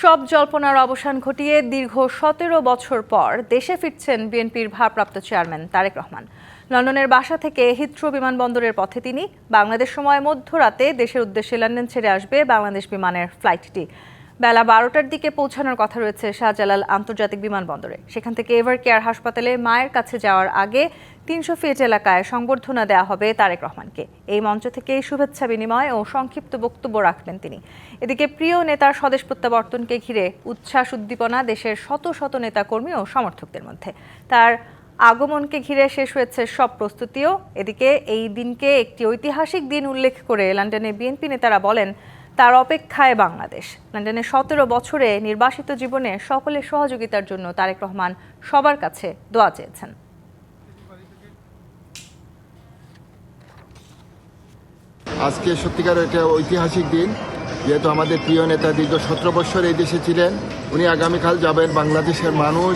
সব জল্পনার অবসান ঘটিয়ে দীর্ঘ ১৭ বছর পর দেশে ফিরছেন বিএনপির ভারপ্রাপ্ত চেয়ারম্যান তারেক রহমান। লন্ডনের বাসা থেকে হিথ্রো বিমানবন্দরের পথে তিনি। বাংলাদেশ সময় মধ্যরাতে দেশের উদ্দেশ্যে লন্ডন ছেড়ে আসবে বাংলাদেশ বিমানের ফ্লাইটটি। বেলা ১২টার দিকে পৌঁছানোর কথা রয়েছে শাহজালাল আন্তর্জাতিক বিমানবন্দরে। সেখান থেকে এভার কেয়ার হাসপাতালে মায়ের কাছে যাওয়ার আগে ৩০০ ফিট এলাকায় সংবর্ধনা দেওয়া হবে তারেক রহমানকে। এই মঞ্চ থেকে শুভেচ্ছা বিনিময় ও সংক্ষিপ্ত বক্তব্য রাখবেন তিনি। এদিকে প্রিয় নেতার স্বদেশ প্রত্যাবর্তনকে ঘিরে উচ্ছ্বাস উদ্দীপনা দেশের শত শত নেতাকর্মী ও সমর্থকদের মধ্যে। তার আগমনকে ঘিরে শেষ হয়েছে সব প্রস্তুতিও। এদিকে এই দিনকে একটি ঐতিহাসিক দিন উল্লেখ করে লন্ডনে বিএনপি নেতারা বলেন, তার অপেক্ষায় বাংলাদেশ। লন্ডনে ১৭ বছরে নির্বাসিত জীবনে সকলের সহযোগিতার জন্য তারেক রহমান সবার কাছে দোয়া চেয়েছেন। আজকে সত্যিকার একটা ঐতিহাসিক দিন, যেহেতু আমাদের প্রিয় নেতা দীর্ঘ ১৭ বছর এই দেশে ছিলেন। উনি আগামীকাল যাবেন। বাংলাদেশের মানুষ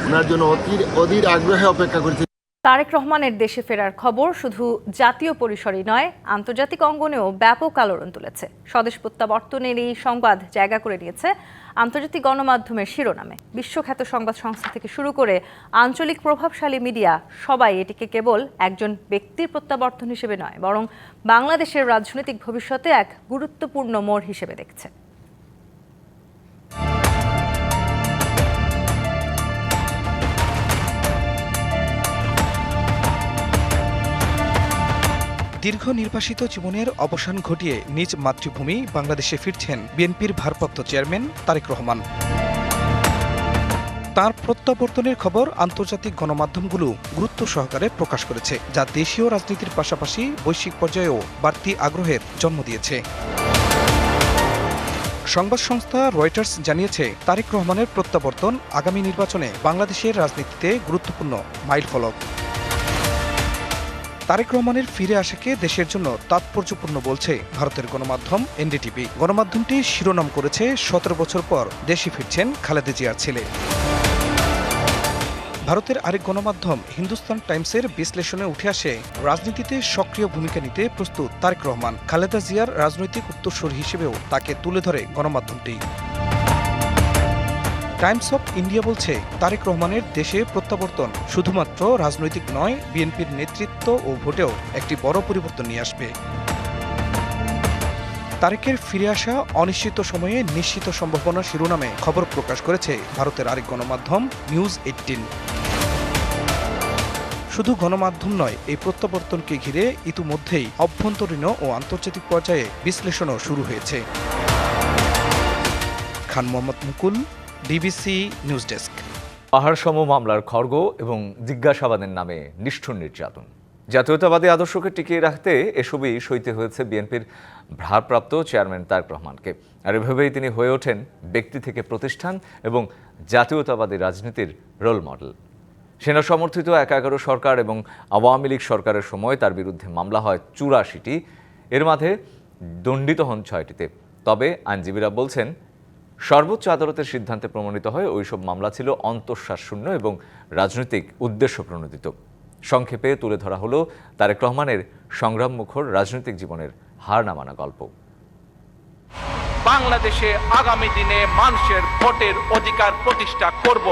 ওনার জন্য অধীর আগ্রহে অপেক্ষা করছে। তারেক রহমানের দেশে ফেরার খবর শুধু জাতীয় পরিসরই নয়, আন্তর্জাতিক অঙ্গনেও ব্যাপক আলোড়ন তুলেছে। স্বদেশ প্রত্যাবর্তনের এই সংবাদ জায়গা করে নিয়েছে আন্তর্জাতিক গণমাধ্যমের শিরোনামে। বিশ্বখ্যাত সংবাদ সংস্থা থেকে শুরু করে আঞ্চলিক প্রভাবশালী মিডিয়া সবাই এটিকে কেবল একজন ব্যক্তির প্রত্যাবর্তন হিসেবে নয়, বরং বাংলাদেশের রাজনৈতিক ভবিষ্যতে এক গুরুত্বপূর্ণ মোড় হিসেবে দেখছে। দীর্ঘ নির্বাসিত জীবনের অবসান ঘটিয়ে নিজ মাতৃভূমি বাংলাদেশে ফিরছেন বিএনপির ভারপ্রাপ্ত চেয়ারম্যান তারেক রহমান। তার প্রত্যাবর্তনের খবর আন্তর্জাতিক গণমাধ্যমগুলো গুরুত্ব সহকারে প্রকাশ করেছে, যা দেশীয় রাজনীতির পাশাপাশি বৈশ্বিক পর্যায়েও বাড়তি আগ্রহের জন্ম দিয়েছে। সংবাদ সংস্থা রয়টার্স জানিয়েছে, তারেক রহমানের প্রত্যাবর্তন আগামী নির্বাচনে বাংলাদেশের রাজনীতিতে গুরুত্বপূর্ণ মাইলফলক। তারেক রহমানের ফিরে আসাকে দেশের জন্য তাৎপর্যপূর্ণ বলছে ভারতের গণমাধ্যম এনডিটিভি। গণমাধ্যমটি শিরোনাম করেছে, ১৭ বছর পর দেশে ফিরছেন খালেদা জিয়ার ছেলে। ভারতের আরেক গণমাধ্যম হিন্দুস্তান টাইমসের বিশ্লেষণে উঠে আসে, রাজনীতিতে সক্রিয় ভূমিকা নিতে প্রস্তুত তারেক রহমান। খালেদা জিয়ার রাজনৈতিক উত্তরসূরি হিসেবেও তাকে তুলে ধরে গণমাধ্যমটি। টাইমস অফ ইন্ডিয়া বলছে, তারেক রহমানের দেশে প্রত্যাবর্তন শুধুমাত্র রাজনৈতিক নয়, বিএনপির নেতৃত্ব ও ভোটেও একটি বড় পরিবর্তন নিয়ে আসবে। তারেকের ফিরে আসা অনিশ্চিত সময়ে নিশ্চিত সম্ভাবনা শিরোনামে খবর প্রকাশ করেছে ভারতের আরেক গণমাধ্যম নিউজ 18। শুধু গণমাধ্যম নয়, এই প্রত্যাবর্তনকে ঘিরে ইতিমধ্যেই অভ্যন্তরীণ ও আন্তর্জাতিক পর্যায়ে বিশ্লেষণও শুরু হয়েছে। খান মোহাম্মদ মুকুল, ডিবিসি নিউজ ডেস্ক। পাহাড়সম মামলার খড়গ এবং জিজ্ঞাসাবাদের নামে নিষ্ঠুর নির্যাতন, জাতীয়তাবাদী আদর্শকে টিকিয়ে রাখতে এসবই সইতে হয়েছে বিএনপির ভারপ্রাপ্ত চেয়ারম্যান তারেক রহমানকে। আর এভাবেই তিনি হয়ে ওঠেন ব্যক্তি থেকে প্রতিষ্ঠান এবং জাতীয়তাবাদী রাজনীতির রোল মডেল। সেনা সমর্থিত ১১ সরকার এবং আওয়ামী লীগ সরকারের সময় তার বিরুদ্ধে মামলা হয় ৮৪টি, এর মাঝে দণ্ডিত হন ৬টিতে। তবে আইনজীবীরা বলছেন, সর্বোচ্চ আদালতের সিদ্ধান্তে প্রমাণিত হয় ওইসব মামলা ছিল অন্তঃসারশূন্য এবং রাজনৈতিক উদ্দেশ্য প্রণোদিত। সংক্ষেপে তুলে ধরা হলো তারেক রহমানের সংগ্রামমুখর রাজনৈতিক জীবনের হার না মানা গল্প। বাংলাদেশে আগামী দিনে মানুষের ভোটের অধিকার প্রতিষ্ঠা করব।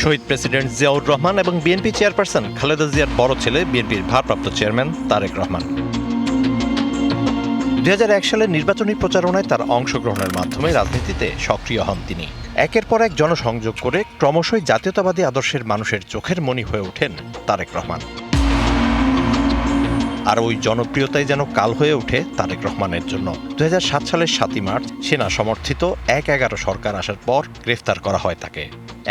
শহীদ প্রেসিডেন্ট জিয়াউর রহমান এবং বিএনপি চেয়ারপারসন খালেদা জিয়ার বড় ছেলে বিএনপির ভারপ্রাপ্ত চেয়ারম্যান তারেক রহমান। ২০০১ সালের নির্বাচনী প্রচারণায় তার অংশগ্রহণের মাধ্যমে রাজনীতিতে সক্রিয় হন তিনি। একের পর এক জনসংযোগ করে ক্রমশই জাতীয়তাবাদী আদর্শের মানুষের চোখের মণি হয়ে ওঠেন তারেক রহমান। আর ওই জনপ্রিয়তাই যেন কাল হয়ে ওঠে তারেক রহমানের জন্য। ২০০৭ সালের ৭ই মার্চ সেনা সমর্থিত ১-১১ সরকার আসার পর গ্রেফতার করা হয় তাকে।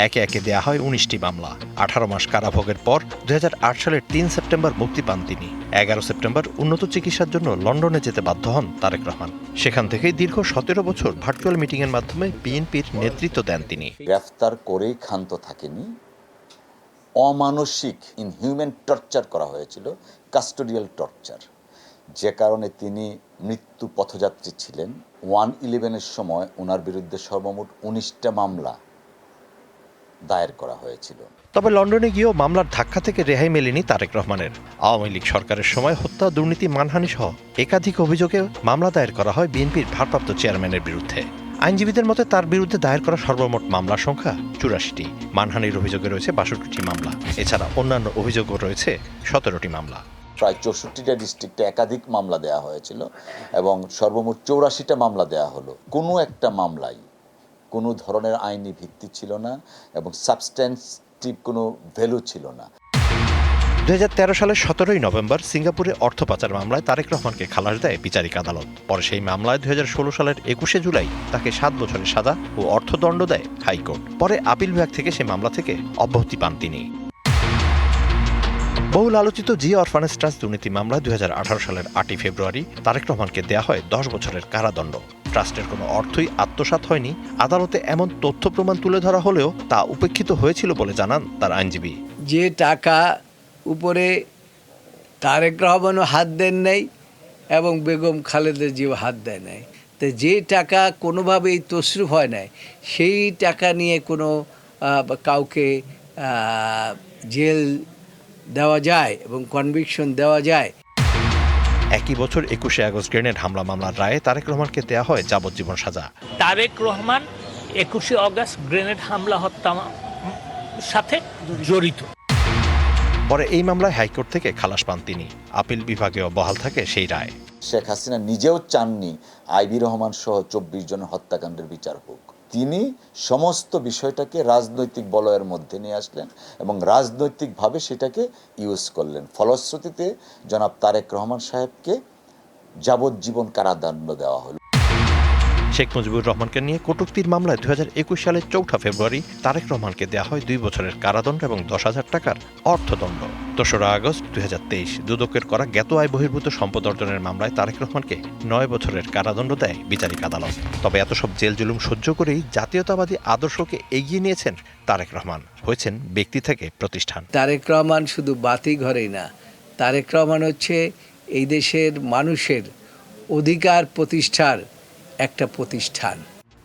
একে একে দেয়া হয় ১৯টি মামলা। ১৮ মাস কারাভোগের পর ২০০৮ সালের ৩ সেপ্টেম্বর মুক্তি পান তিনি। ১১ সেপ্টেম্বর উন্নত চিকিৎসার জন্য লন্ডনে যেতে বাধ্য হন তারেক রহমান। সেখান থেকেই দীর্ঘ ১৭ বছর ভার্চুয়াল মিটিংয়ের মাধ্যমে বিএনপির নেতৃত্ব দেন তিনি। গ্রেফতার করেই ক্ষান্ত থাকেনি, অমানসিক ইনহিউম্যান টর্চার করা হয়েছিল, কাস্টোডিয়াল টর্চার, যে কারণে তিনি মৃত্যু পথযাত্রী ছিলেন। 1/11-এর সময় ওনার বিরুদ্ধে সর্বমোট ১৯টা মামলা দায়ের করা হয়েছিল। তবে লন্ডনে গিয়েও মামলার ধাক্কা থেকে রেহাই মেলেনি তারেক রহমানের। আওয়ামী লীগ সরকারের সময় হত্যা, দুর্নীতি, মানহানি সহ একাধিক অভিযোগে মামলা দায়ের করা হয় বিএনপির ভারপ্রাপ্ত চেয়ারম্যানের বিরুদ্ধে। আইনজীবীদের মতে তার বিরুদ্ধে দায়ের করা সর্বমোট মামলার সংখ্যা 84টি। মানহানির অভিযোগে রয়েছে 62টি মামলা। এছাড়া অন্যান্য অভিযোগও রয়েছে 17টি মামলা। প্রায় 64টা ডিস্ট্রিক্টে একাধিক মামলা দেওয়া হয়েছিল এবং সর্বমোট 84টা মামলা দেওয়া হলো। কোনো একটা মামলাই কোনো ধরনের আইনি ভিত্তি ছিল না এবং সাবস্ট্যান্টিভ কোনো ভ্যালু ছিল না। 2013 সালের 17 নভেম্বর সিঙ্গাপুরে অর্থ পাচার মামলায় তারেক রহমানকে খালাস দেয় বিচারিক আদালত। পরে সেই মামলায় 2016 সালের 21 জুলাই তাকে 7 বছরের সাজা ও অর্থদণ্ড দেয় হাইকোর্ট। পরে আপিল বিভাগ থেকে সেই মামলা থেকে অব্যাহতি পান তিনি। বহুল আলোচিত জিয়া অরফানেজ ট্রাস্ট দুর্নীতি মামলায় 2018 সালের 8 ফেব্রুয়ারি তারেক রহমানকে দেয়া হয় 10 বছরের কারাদণ্ড। ট্রাস্টের কোনো অর্থই আত্মসাৎ হয়নি। আদালতে এমন তথ্য প্রমাণ তুলে ধরা হলেও তা উপেক্ষিত হয়েছিল বলে জানান তার আইনজীবী। যে টাকা উপরে তারেক রহমানও হাত দেন নাই এবং বেগম খালেদা জিও হাত দেয় নাই, তো যে টাকা কোনোভাবেই তসরুফ হয় নাই, সেই টাকা নিয়ে কোনো কাউকে জেল দেওয়া যায় এবং কনভিকশন দেওয়া যায়। একই বছর 21 আগস্ট গ্রেনেড হামলা মামলার রায়ে তারেক রহমানকে দেয়া হয় যাবজ্জীবন সাজা। তারেক রহমান 21 আগস্ট গ্রেনেড হামলা হত্যা সাথে জড়িত। পরে এই মামলায় হাইকোর্ট থেকে খালাস পান তিনি। আপিল বিভাগেও বহাল থাকে সেই রায়। শেখ হাসিনা নিজেও চাননি আইবি রহমান সহ 24 জনের হত্যাকাণ্ডের বিচার হোক। তিনি সমস্ত বিষয়টাকে রাজনৈতিক বলয়ের মধ্যে নিয়ে আসলেন এবং রাজনৈতিকভাবে সেটাকে ইউজ করলেন। ফলশ্রুতিতে জনাব তারেক রহমান সাহেবকে যাবজ্জীবন কারাদণ্ড দেওয়া হলো। শেখ মুজিবুর রহমানকে নিয়ে কটূক্তির মামলায় 2021 সালের 4 ফেব্রুয়ারি তারেক রহমানকে দেওয়া হয় 2 বছরের কারাদণ্ড এবং 10,000 টাকার অর্থদণ্ড। 2 আগস্ট 2023 দুদকের করা জ্ঞাত আয় বহির্ভূত সম্পদ অর্জনের মামলায় তারেক রহমানকে 9 বছরের কারাদণ্ড দেয় বিচারিক আদালত। তবে এত সব জেল জুলুম সহ্য করেই জাতীয়তাবাদী আদর্শকে এগিয়ে নিয়েছেন তারেক রহমান। হয়েছেন ব্যক্তি থেকে প্রতিষ্ঠান। তারেক রহমান শুধু বাতি ঘরেই না, তারেক রহমান হচ্ছে এই দেশের মানুষের অধিকার প্রতিষ্ঠার একটা প্রতিষ্ঠান।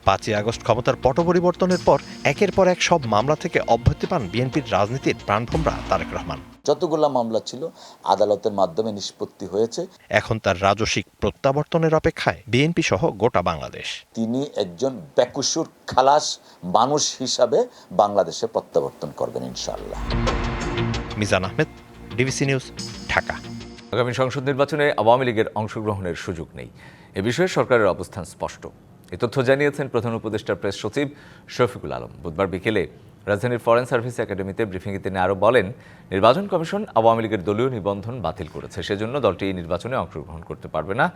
5 আগস্ট ক্ষমতার পট পরিবর্তনের পর একের পর এক সব মামলা থেকে অব্যাহতি পান বিএনপির রাজনীতির প্রাণভোমরা তারেক রহমান। যতগুলো মামলা ছিল আদালতের মাধ্যমে নিষ্পত্তি হয়েছে। এখন তার রাজস্বিক প্রত্যাবর্তনের অপেক্ষায় বিএনপি সহ গোটা বাংলাদেশ। তিনি একজন বেকসুর খালাস মানুষ হিসাবে বাংলাদেশে প্রত্যাবর্তন করবেন ইনশাআল্লাহ। Mizan Ahmed, DBC news, Dhaka. আগামী সংসদ নির্বাচনে আওয়ামী লীগের অংশগ্রহণের সুযোগ নেই, এ বিষয়ে সরকারের অবস্থান স্পষ্ট। এ তথ্য জানিয়েছেন প্রধান উপদেষ্টার প্রেস সচিব শফিকুল আলম। বুধবার বিকেলে রাজধানীর ফরেন সার্ভিস একাডেমিতে ব্রিফিংয়ে তিনি আরও বলেন, নির্বাচন কমিশন আওয়ামী লীগের দলীয় নিবন্ধন বাতিল করেছে, সেজন্য দলটি এই নির্বাচনে অংশগ্রহণ করতে পারবে না।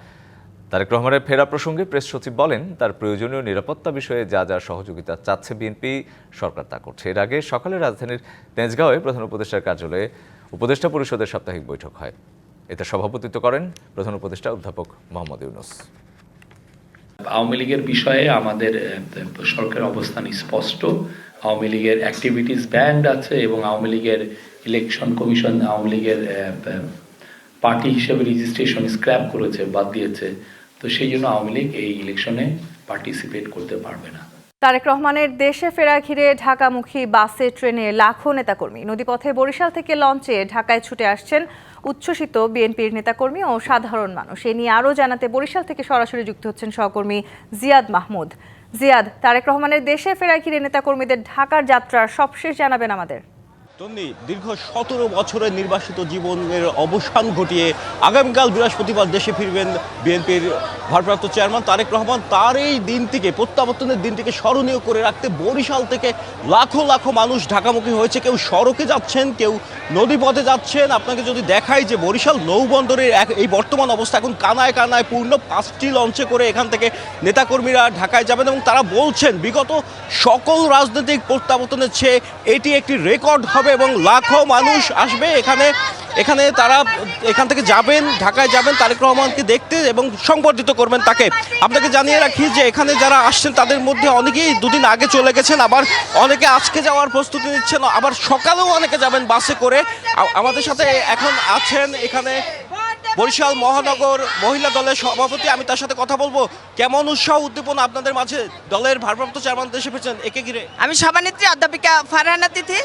তারেক রহমানের ফেরা প্রসঙ্গে প্রেস সচিব বলেন, তার প্রয়োজনীয় নিরাপত্তা বিষয়ে যা যা সহযোগিতা চাচ্ছে বিএনপি, সরকার তা করছে। এর আগে সকালে রাজধানীর তেজগাঁওয়ে প্রধান উপদেষ্টার কার্যালয়ে উপদেষ্টা পরিষদের সাপ্তাহিক বৈঠক হয়। এতে সভাপতিত্ব করেন প্রধান উপদেষ্টা অধ্যাপক মোহাম্মদ ইউনূস। আওয়ামী লীগের বিষয়ে আমাদের সরকারের অবস্থান স্পষ্ট। আওয়ামী লীগের অ্যাক্টিভিটিস ব্যান্ড আছে এবং আওয়ামী লীগের ইলেকশন কমিশন আওয়ামী লীগের পার্টি হিসেবে রেজিস্ট্রেশন স্ক্র্যাপ করেছে, বাদ দিয়েছে। তো সেই জন্য আওয়ামী লীগ এই ইলেকশনে পার্টিসিপেট করতে পারবে না। তারেক রহমানের দেশে ফেরা ঘিরে ঢাকামুখী বাসে, ট্রেনে লাখো নেতাকর্মী। নদীপথে বরিশাল থেকে লঞ্চে ঢাকায় ছুটে আসছেন উচ্ছ্বসিত বিএনপির নেতাকর্মী ও সাধারণ মানুষ। এ নিয়ে আরও জানাতে বরিশাল থেকে সরাসরি যুক্ত হচ্ছেন সহকর্মী জিয়াদ মাহমুদ। জিয়াদ, তারেক রহমানের দেশে ফেরা ঘিরে নেতাকর্মীদের ঢাকার যাত্রার সবশেষ জানাবেন আমাদের। দীর্ঘ 17 বছরের নির্বাসিত জীবনের অবসান ঘটিয়ে আগামীকাল বৃহস্পতিবার দেশে ফিরবেন বিএনপির ভারপ্রাপ্ত চেয়ারম্যান তারেক রহমান। তার এই দিনটিকে, প্রত্যাবর্তনের দিনটিকে স্মরণীয় করে রাখতে বরিশাল থেকে লাখো লাখো মানুষ ঢাকামুখী হয়েছে। কেউ সড়কে যাচ্ছেন, কেউ নদীপথে যাচ্ছেন। আপনাকে যদি দেখাই যে বরিশাল নৌবন্দরের এই বর্তমান অবস্থা, এখন কানায় কানায় পূর্ণ। 5টি লঞ্চে করে এখান থেকে নেতাকর্মীরা ঢাকায় যাবেন এবং তারা বলছেন বিগত সকল রাজনৈতিক প্রত্যাবর্তনের চেয়ে এটি একটি রেকর্ড হবে এবং লাখো মানুষ আসবে এখানে তারা এখান থেকে যাবেন, ঢাকায় যাবেন তারেক রহমানকে দেখতে এবং সংবর্ধিত করবেন তাকে। আপনাকে জানিয়ে রাখি যে এখানে যারা আসছেন তাদের মধ্যে অনেকেই দুদিন আগে চলে গেছেন, আবার অনেকে আজকে যাওয়ার প্রস্তুতি নিচ্ছেন, আবার সকালেও অনেকে যাবেন বাসে করে। আমাদের সাথে এখন আছেন এখানে বরিশাল মহানগর মহিলা দলের সভাপতি, আমি তার সাথে কথা বলবো। কেমন উৎসাহ উদ্দীপনা আপনাদের মাঝে? দলের ভারপ্রাপ্ত চেয়ারম্যান দেশে ফিরছেন, একে ঘিরে। আমি সভানেত্রী অধ্যাপিকা ফারহানা তিথি।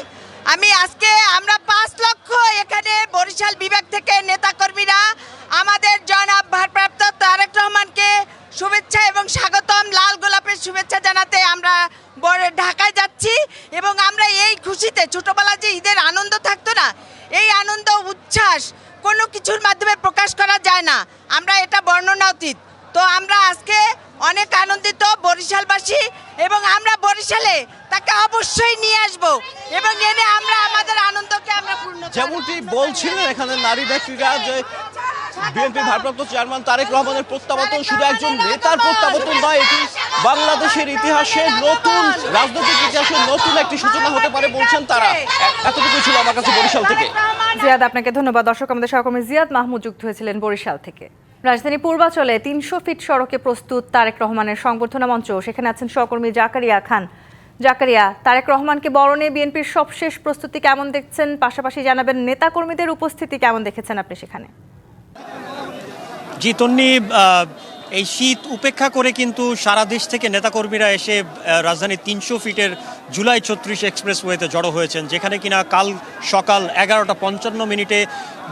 আমি আজকে আমরা 5 লক্ষ এখানে বরিশাল বিভাগ থেকে নেতাকর্মীরা আমাদের জনাব ভারপ্রাপ্ত তারেক রহমানকে শুভেচ্ছা এবং স্বাগতম, লাল গোলাপের শুভেচ্ছা জানাতে আমরা ঢাকায় যাচ্ছি। এবং আমরা এই খুশিতে, ছোটবেলা যে ঈদের আনন্দ থাকতো না, এই আনন্দ উচ্ছ্বাস কোনো কিছুর মাধ্যমে প্রকাশ করা যায় না, আমরা এটা বর্ণনা অতীত। তো আমরা আজকে অনেক আনন্দিত বরিশালবাসী, এবং আমরা বরিশালে তাকে অবশ্যই নিয়ে আসব এবং এনে আমরা আমাদের আনন্দকে আমরা পূর্ণ করব। যেমনটি বলছিলেন এখানে নারী নেত্রীরা যে বিএনপির ভারপ্রাপ্ত চেয়ারম্যান তারেক রহমানের প্রত্যাবর্তন শুধু একজন নেতার প্রত্যাবর্তন নয়, এটি বাংলাদেশের ইতিহাসে নতুন রাজনৈতিক ইতিহাসে নতুন একটি সূচনা হতে পারে বলছেন তারা। এতটুকু ছিল আমার কাছে বরিশাল থেকে। জিয়াদ, আপনাকে ধন্যবাদ। দর্শক, আমাদের সহকর্মী জিয়াদ মাহমুদ যুক্ত হয়েছিলেন বরিশাল থেকে। রাজধানী পূর্বাচলে 300 ফিট সড়কে প্রস্তুত তারেক রহমানের সংবর্ধনা মঞ্চ। সেখানে আছেন সহকর্মী জাকারিয়া খান। জাকারিয়া, তারেক রহমানকে বরণে বিএনপির সবশেষ প্রস্তুতি কেমন দেখছেন, পাশাপাশি জানাবেন নেতাকর্মীদের উপস্থিতি কেমন দেখেছেন আপনি সেখানে? জি তন্নি, এই শীত উপেক্ষা করে কিন্তু সারা দেশ থেকে নেতাকর্মীরা এসে রাজধানীর 300 ফিটের জুলাই 36 এক্সপ্রেসওয়েতে জড়ো হয়েছেন, যেখানে কিনা কাল সকাল 11:55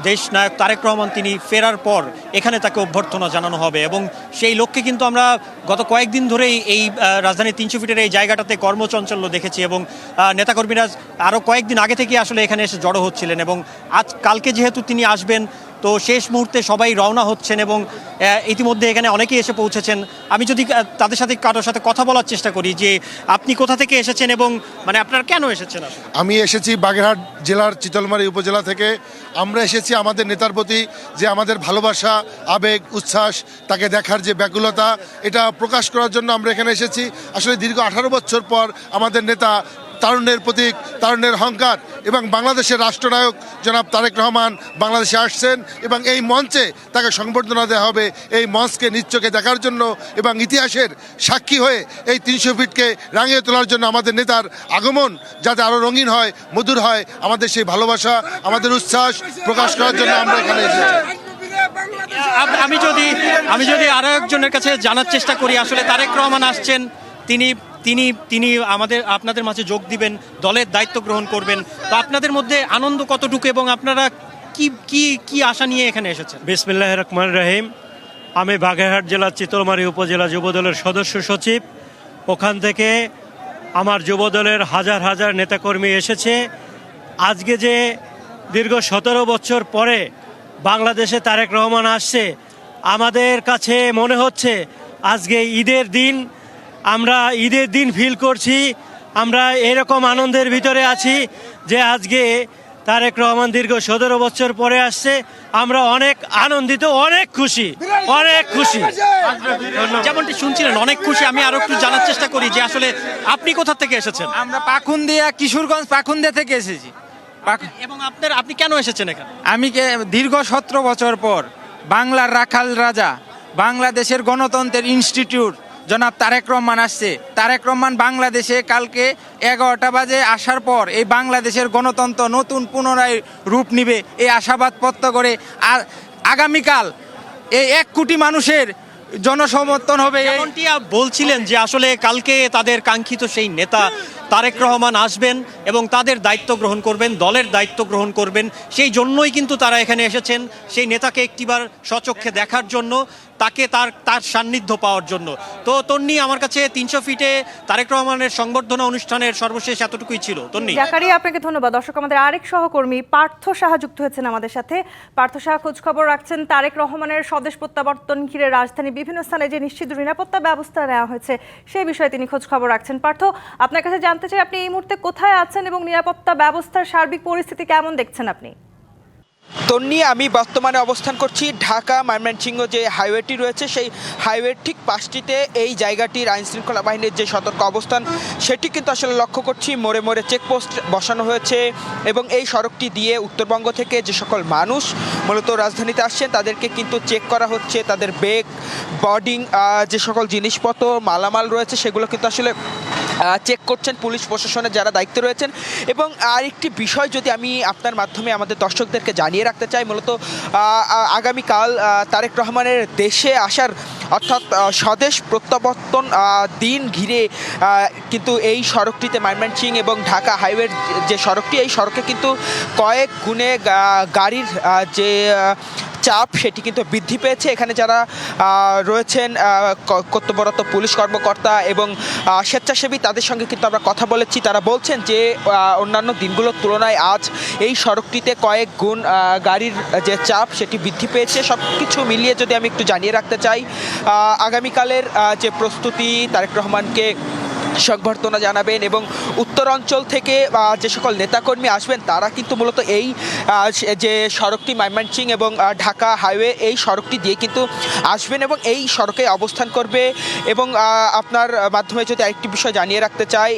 দেশ নায়ক তারেক রহমান তিনি ফেরার পর এখানে তাকে অভ্যর্থনা জানানো হবে। এবং সেই লক্ষ্যে কিন্তু আমরা গত কয়েকদিন ধরেই এই রাজধানীর 300 ফিটের এই জায়গাটাতে কর্মচঞ্চল্য দেখেছি, এবং নেতাকর্মীরা আরও কয়েকদিন আগে থেকে আসলে এখানে এসে জড়ো হচ্ছিলেন। এবং কালকে যেহেতু তিনি আসবেন, তো শেষ মুহূর্তে সবাই রওনা হচ্ছেন এবং ইতিমধ্যে এখানে অনেকেই এসে পৌঁছেছেন। আমি যদি তাদের সাথে কারোর সাথে কথা বলার চেষ্টা করি যে আপনি কোথা থেকে এসেছেন এবং মানে আপনারা কেন এসেছেন? আমি এসেছি বাগেরহাট জেলার চিতলমারী উপজেলা থেকে। আমরা এসেছি আমাদের নেতার প্রতি যে আমাদের ভালোবাসা, আবেগ, উচ্ছ্বাস, তাকে দেখার যে ব্যাকুলতা, এটা প্রকাশ করার জন্য আমরা এখানে এসেছি। আসলে দীর্ঘ 18 বছর পর আমাদের নেতা, তারুণ্যের প্রতীক, তারুণ্যের অহংকার এবং বাংলাদেশের রাষ্ট্রনায়ক জনাব তারেক রহমান বাংলাদেশে আসছেন, এবং এই মঞ্চে তাকে সংবর্ধনা দেওয়া হবে। এই মঞ্চকে নিশ্চোখে দেখার জন্য এবং ইতিহাসের সাক্ষী হয়ে এই 300 ফিটকে রাঙিয়ে তোলার জন্য আমাদের নেতার আগমন যাতে আরও রঙিন হয়, মধুর হয়, আমাদের সেই ভালোবাসা, আমাদের উচ্ছ্বাস প্রকাশ করার জন্য আমরা এখানে এসেছি। আমি যদি আরো একজনের কাছে জানার চেষ্টা করি, আসলে তারেক রহমান আসছেন, তিনি আপনাদের মাঝে যোগ দিবেন, দলের দায়িত্ব গ্রহণ করবেন, তো আপনাদের মধ্যে আনন্দ কতটুকু এবং আপনারা কি আশা নিয়ে এখানে এসেছেন? বিসমিল্লাহির রহমানির রহিম। আমি বাগেরহাট জেলার চিতলমারী উপজেলা যুবদলের সদস্য সচিব। ওখান থেকে আমার যুবদলের হাজার হাজার নেতাকর্মী এসেছে। আজকে যে দীর্ঘ 17 বছর পরে বাংলাদেশে তারেক রহমান আসছে, আমাদের কাছে মনে হচ্ছে আজকে ঈদের দিন, আমরা ঈদের দিন ফিল করছি। আমরা এরকম আনন্দের ভিতরে আছি যে আজকে তারেক রহমান দীর্ঘ 17 বছর পরে আসছে। আমরা অনেক আনন্দিত, অনেক খুশি। যেমনটি শুনছিলেন অনেক খুশি। আমি আরো একটু জানার চেষ্টা করি যে আসলে আপনি কোথা থেকে এসেছেন? আমরা পাখুন্দিয়া, কিশোরগঞ্জ পাখুন্দিয়া থেকে এসেছি। এবং আপনি কেন এসেছেন এখানে? আমি দীর্ঘ 17 বছর পর বাংলার রাখাল রাজা, বাংলাদেশের গণতন্ত্রের ইনস্টিটিউট জনাব তারেক রহমান আসছে। তারেক রহমান বাংলাদেশে কালকে 11টা বাজে আসার পর এই বাংলাদেশের গণতন্ত্র নতুন পুনরায় রূপ নিবে এই আশাবাদ ব্যক্ত করে আগামীকাল এই 1 কোটি মানুষের জনসমর্থন হবে। এমনটি বলছিলেন যে আসলে কালকে তাদের কাঙ্ক্ষিত সেই নেতা তারেক রহমান আসবেন এবং তাদের দায়িত্ব গ্রহণ করবেন, দলের দায়িত্ব গ্রহণ করবেন। সেই জন্যই কিন্তু তারা এখানে এসেছেন, সেই নেতাকে একটিবার স্বচক্ষে দেখার জন্য, তাকে তার সান্নিধ্য পাওয়ার জন্য। তো তন্নি, আমার কাছে 300 ফিটে তারেক রহমানের সংবর্ধনা অনুষ্ঠানের সর্বশেষ এতটুকুই ছিল। তন্নি। জাকারিয়া, আপনাকে ধন্যবাদ। দর্শক, আমাদের আরেক সহকর্মী পার্থ সাহা যুক্ত হয়েছেন আমাদের সাথে। পার্থ সাহা খোঁজ খবর রাখছেন তারেক রহমানের স্বদেশ প্রত্যাবর্তন ঘিরে রাজধানী বিভিন্ন স্থানে যে নিশ্চিত নিরাপত্তা ব্যবস্থা নেওয়া হয়েছে সেই বিষয়ে তিনি খোঁজ খবর রাখছেন। পার্থ, আপনার কাছে জানতে চাই আপনি এই মুহূর্তে কোথায় আছেন এবং নিরাপত্তা ব্যবস্থার সার্বিক পরিস্থিতি কেমন দেখছেন আপনি? তন্নি, আমি বর্তমানে অবস্থান করছি ঢাকা ময়মনসিংহ যে হাইওয়েটি রয়েছে সেই হাইওয়ের ঠিক পাশটিতে। এই জায়গাটির আইনশৃঙ্খলা বাহিনীর যে সতর্ক অবস্থান সেটি কিন্তু আসলে লক্ষ্য করছি। মোড়ে মোড়ে চেকপোস্ট বসানো হয়েছে এবং এই সড়কটি দিয়ে উত্তরবঙ্গ থেকে যে সকল মানুষ মূলত রাজধানীতে আসছেন তাদেরকে কিন্তু চেক করা হচ্ছে। তাদের ব্যাগ, বোর্ডিং, যে সকল জিনিসপত্র, মালামাল রয়েছে সেগুলো কিন্তু আসলে চেক করছেন পুলিশ প্রশাসনের যারা দায়িত্বে রয়েছেন। এবং আরেকটি বিষয় যদি আমি আপনার মাধ্যমে আমাদের দর্শকদেরকে জানিয়ে রাখতে চাই, মূলত আগামীকাল তারেক রহমানের দেশে আসার অর্থাৎ স্বদেশ প্রত্যাবর্তন দিন ঘিরে কিন্তু এই সড়কটিতে ময়মনসিংহ এবং ঢাকা হাইওয়ের যে সড়কটি, এই সড়কে কিন্তু কয়েক গুণে গাড়ির যে চাপ সেটি কিন্তু বৃদ্ধি পেয়েছে। এখানে যারা রয়েছেন কর্তব্যরত পুলিশ কর্মকর্তা এবং স্বেচ্ছাসেবী, তাদের সঙ্গে কিন্তু আমরা কথা বলেছি। তারা বলছেন যে অন্যান্য দিনগুলোর তুলনায় আজ এই সড়কটিতে কয়েক গুণ গাড়ির যে চাপ সেটি বৃদ্ধি পেয়েছে। সব কিছু মিলিয়ে যদি আমি একটু জানিয়ে রাখতে চাই, আগামীকালের যে প্রস্তুতি, তারেক রহমানকে সংবর্ধনা জানাবেন এবং উত্তরাঞ্চল থেকে যে সকল নেতাকর্মী আসবেন তারা কিন্তু মূলত এই যে সড়কটি ময়মনসিংহ এবং ঢাকা হাইওয়ে, এই সড়কটি দিয়ে কিন্তু আসবেন এবং এই সড়কে অবস্থান করবে। এবং আপনার মাধ্যমে যদি আরেকটি বিষয় জানিয়ে রাখতে চাই,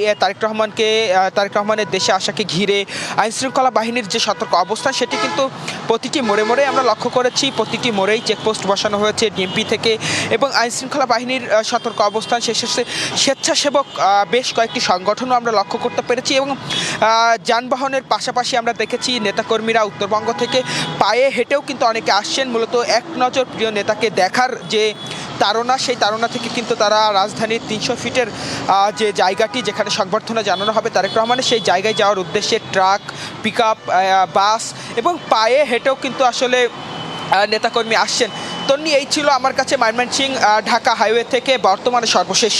তারেক রহমানের দেশে আসাকে ঘিরে আইনশৃঙ্খলা বাহিনীর যে সতর্ক অবস্থান সেটি কিন্তু প্রতিটি মোড়ে মোড়ে আমরা লক্ষ্য করেছি। প্রতিটি মোড়েই চেকপোস্ট বসানো হয়েছে ডিএমপি থেকে এবং আইনশৃঙ্খলা বাহিনীর সতর্ক অবস্থান শেষে স্বেচ্ছাসেবক বেশ কয়েকটি সংগঠনও আমরা লক্ষ্য করতে পেরেছি এবং যানবাহনের পাশাপাশি আমরা দেখেছি নেতাকর্মীরা উত্তরবঙ্গ থেকে পায়ে হেঁটেও কিন্তু অনেকে আসছেন মূলত এক নজর প্রিয় নেতাকে দেখার যে তাড়না, সেই তাড়না থেকে কিন্তু তারা রাজধানীর 300 ফিটের যে জায়গাটি যেখানে সংবর্ধনা জানানো হবে তারেক রহমানের, সেই জায়গায় যাওয়ার উদ্দেশ্যে ট্রাক, পিকআপ, বাস এবং পায়ে হেঁটেও কিন্তু আসলে নেতাকর্মী আসছেন। তন্নি, এই ছিল আমার কাছে ময়মনসিংহ ঢাকা হাইওয়ে থেকে বর্তমানে সর্বশেষ।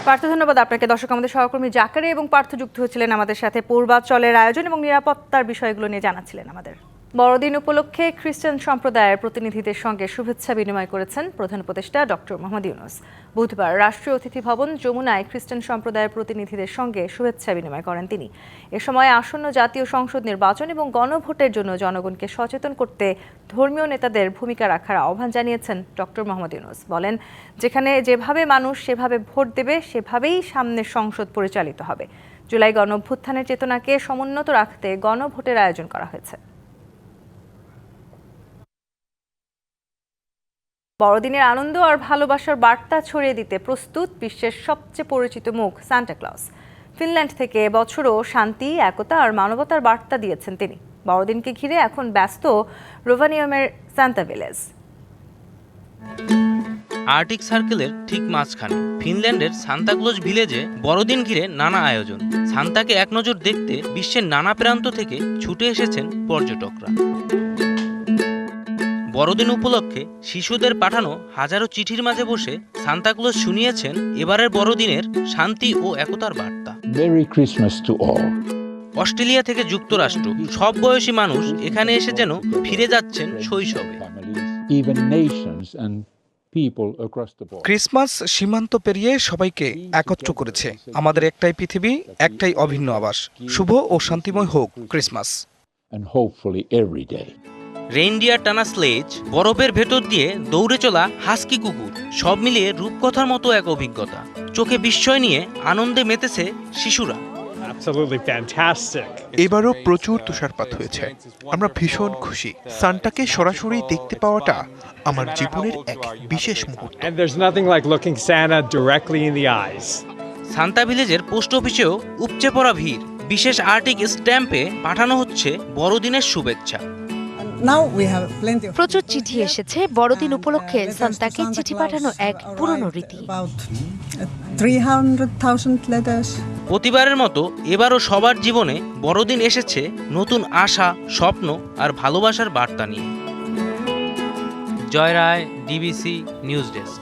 পার্থ, ধন্যবাদ আপনাকে। দর্শক, আমাদের সহকর্মী জাকারি এবং পার্থ যুক্ত হয়েছিলেন আমাদের সাথে, পূর্বাচলের আয়োজন এবং নিরাপত্তার বিষয়গুলো নিয়ে জানাচ্ছিলেন আমাদের। বড়দিন উপলক্ষে খ্রিস্টান সম্প্রদায়ের প্রতিনিধিদের সঙ্গে শুভেচ্ছা বিনিময় করেছেন প্রধান উপদেষ্টা ডক্টর মোহাম্মদ ইউনূস। বুধবার রাষ্ট্রীয় অতিথি ভবন যমুনায় খ্রিস্টান সম্প্রদায়ের প্রতিনিধিদের সঙ্গে শুভেচ্ছা বিনিময় করেন তিনি। এ সময় আসন্ন জাতীয় সংসদ নির্বাচন এবং গণভোটের জন্য জনগণকে সচেতন করতে ধর্মীয় নেতাদের ভূমিকা রাখার আহ্বান জানিয়েছেন ডক্টর মোহাম্মদ ইউনূস। বলেন, যেখানে যেভাবে মানুষ সেভাবে ভোট দেবে, সেভাবেই সামনের সংসদ পরিচালিত হবে। জুলাই গণঅভ্যুত্থানের চেতনাকে সমুন্নত রাখতে গণভোটের আয়োজন করা হয়েছে। বড়দিনের আনন্দ আর ভালোবাসার বার্তা ছড়িয়ে দিতে প্রস্তুত বিশ্বের সবচেয়ে পরিচিত মুখ সান্টা ক্লজ। ফিনল্যান্ড থেকে এবছরও শান্তি, একতা আর মানবতার বার্তা দিয়েছেন তিনি। বড়দিনকে ঘিরে এখন ব্যস্ত রোভানিয়ামের সান্তা ভিলেজ। আর্কটিক সার্কেলের ঠিক মাঝখানে ফিনল্যান্ডের সান্তাক্লজ ভিলেজে বড়দিন ঘিরে নানা আয়োজন। সান্তাকে এক নজর দেখতে বিশ্বের নানা প্রান্ত থেকে ছুটে এসেছেন পর্যটকরা। বড়দিন উপলক্ষে শিশুদের পাঠানো হাজারো চিঠির মাঝে বসে সান্তাক্লজ শুনিয়েছেন এবারের বড়দিনের শান্তি ও একতার বার্তা। Merry Christmas to all. Australia থেকে যুক্তরাষ্ট্র সব বয়সী মানুষ এখানে এসে যেন ফিরে যাচ্ছেন শৈশবে। ক্রিসমাস সীমান্ত পেরিয়ে সবাইকে একত্র করেছে। আমাদের একটাই পৃথিবী, একটাই অভিন্ন আবাস। শুভ ও শান্তিময় হোক ক্রিসমাস। রেইনডিয়ার টানা স্লেজ, বরফের ভেতর দিয়ে দৌড়ে চলা হাস্কি কুকুর, সব মিলিয়ে রূপকথার মতো এক অভিজ্ঞতা। চোখে বিস্ময় নিয়ে আনন্দে মেতেছে শিশুরা। এবারও প্রচুর তুষারপাত হয়েছে। আমরা ভীষণ খুশি। সান্টাকে সরাসরি দেখতে পাওয়াটা আমার জীবনের এক বিশেষ মুহূর্ত। সান্তা ভিলেজের পোস্ট অফিসেও উপচে পড়া ভিড়। বিশেষ আর্টিক স্ট্যাম্পে পাঠানো হচ্ছে বড়দিনের শুভেচ্ছা। প্রচুর চিঠি এসেছে। বড়দিন উপলক্ষে সান্তাকে চিঠি পাঠানো এক পুরনো রীতি। প্রতিবারের মতো এবারও সবার জীবনে বড়দিন এসেছে নতুন আশা, স্বপ্ন আর ভালোবাসার বার্তা নিয়ে। জয় রায়, ডিবিসি নিউজ ডেস্ক।